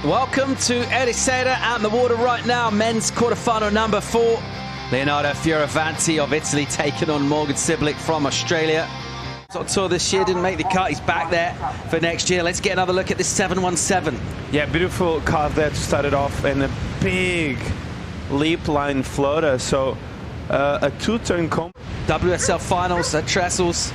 Welcome to Ericeira out in the water right now. Men's quarterfinal number 4. Leonardo Fioravanti of Italy taking on Morgan Cibilic from Australia. On tour this year, didn't make the cut. He's back there for next year. Let's get another look at this 717. Yeah, beautiful carve there to start it off, and a big leap line floater. So a two-turn comp. WSL finals at Trestles.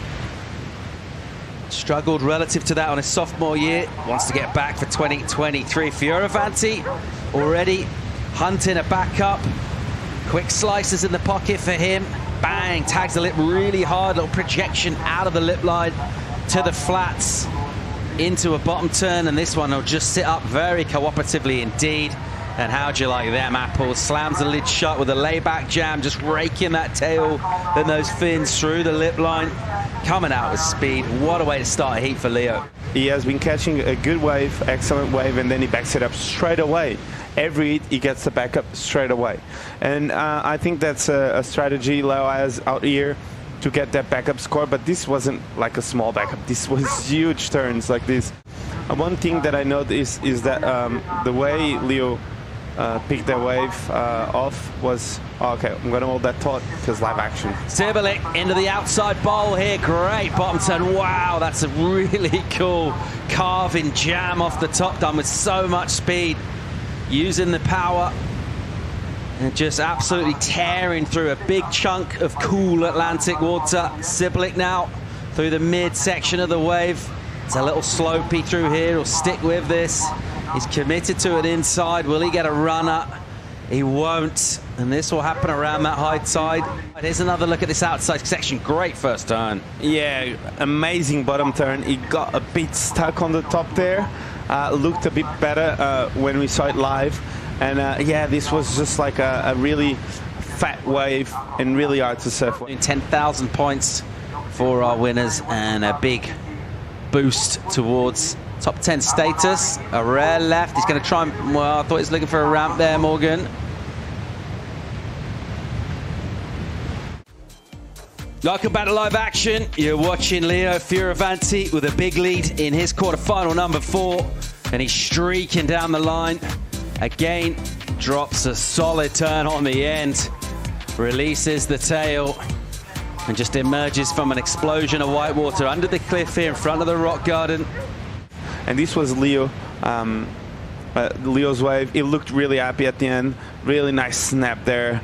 Struggled relative to that on his sophomore year. Wants to get back for 2023. Fioravanti already hunting a backup. Quick slices in the pocket for him. Bang, tags the lip really hard. Little projection out of the lip line to the flats into a bottom turn. And this one will just sit up very cooperatively indeed. And how'd you like them apples? Slams the lid shut with a layback jam, just raking that tail and those fins through the lip line. Coming out with speed. What a way to start a heat for Leo. He has been catching a good wave, excellent wave, and then he backs it up straight away. Every heat, he gets the backup straight away. And I think that's a strategy Leo has out here to get that backup score, but this wasn't like a small backup. This was huge turns like this. One thing that I noticed is that the way Leo picked that wave off was, okay, I'm gonna hold that thought because live action. Cibilic into the outside bowl here, great bottom turn. Wow, that's a really cool carving jam off the top, done with so much speed, using the power and just absolutely tearing through a big chunk of cool Atlantic water. Cibilic now through the mid section of the wave. It's a little slopey through here. He'll stick with this. He's committed to it inside. Will he get a runner? He won't. And this will happen around that high tide. Here's another look at this outside section. Great first turn. Yeah, amazing bottom turn. He got a bit stuck on the top there. Looked a bit better when we saw it live. And yeah, this was just like a really fat wave and really hard to surf. 10,000 points for our winners and a big boost towards top 10 status. A rare left. He's going to try and, well, I thought he was looking for a ramp there, Morgan. Welcome back to live action. You're watching Leo Fioravanti with a big lead in his quarterfinal number 4. And he's streaking down the line. Again, drops a solid turn on the end. Releases the tail. And just emerges from an explosion of white water under the cliff here in front of the rock garden. And this was Leo, Leo's wave. He looked really happy at the end. Really nice snap there.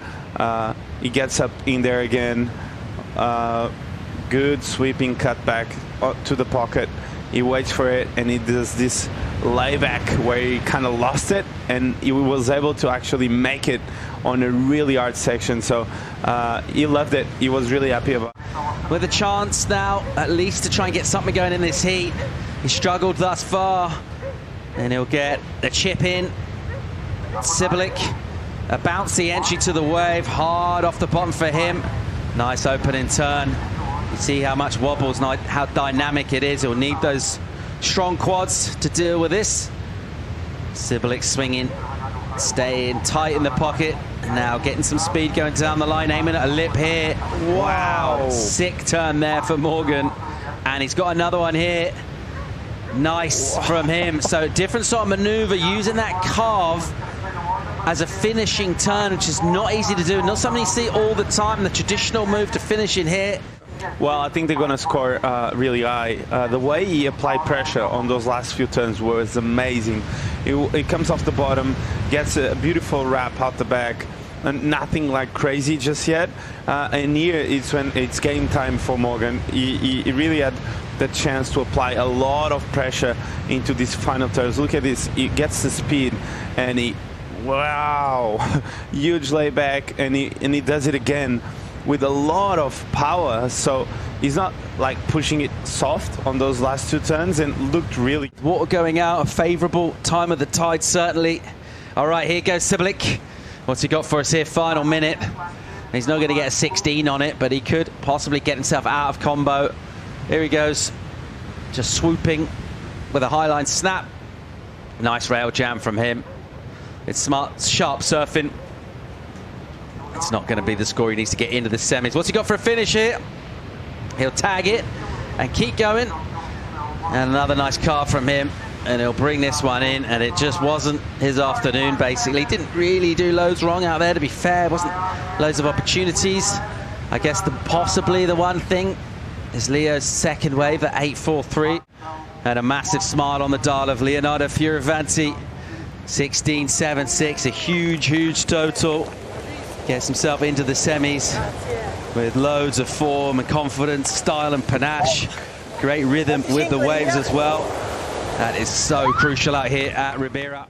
He gets up in there again. Good sweeping cut back to the pocket. He waits for it and he does this layback where he kind of lost it, and he was able to actually make it on a really hard section. So he loved it. He was really happy about it. With a chance now, at least, to try and get something going in this heat. He struggled thus far, and he'll get the chip in. Cibilic, a bouncy entry to the wave, hard off the bottom for him. Nice opening turn. You see how much wobbles, how dynamic it is. He'll need those strong quads to deal with this. Cibilic swinging, staying tight in the pocket. Now getting some speed going down the line, aiming at a lip here. Wow, sick turn there for Morgan. And he's got another one here. Nice from him. So different sort of maneuver, using that carve as a finishing turn, which is not easy to do. Not something you see all the time, the traditional move to finish in here. Well, I think they're going to score really high. The way he applied pressure on those last few turns was amazing. It comes off the bottom, gets a beautiful wrap out the back, and nothing like crazy just yet. And here it's when it's game time for Morgan. He really had the chance to apply a lot of pressure into these final turns. Look at this. He gets the speed, and he, wow, huge layback, and he does it again with a lot of power. So he's not like pushing it soft on those last two turns, and looked really. Water going out, a favorable time of the tide, certainly. All right, here goes Cibilic. What's he got for us here? Final minute. He's not going to get a 16 on it, but he could possibly get himself out of combo. Here he goes, just swooping with a highline snap. Nice rail jam from him. It's smart, sharp surfing. It's not going to be the score he needs to get into the semis. What's he got for a finish here? He'll tag it and keep going. And another nice carve from him. and he'll bring this one in, and it just wasn't his afternoon, basically. Didn't really do loads wrong out there, to be fair. Wasn't loads of opportunities. I guess possibly the one thing is Leo's second wave at 8.43, and a massive smile on the dial of Leonardo Fioravanti. 16.76, a huge total. Gets himself into the semis with loads of form and confidence, style and panache. Great rhythm with the waves as well. That is so crucial out here at Ribeira.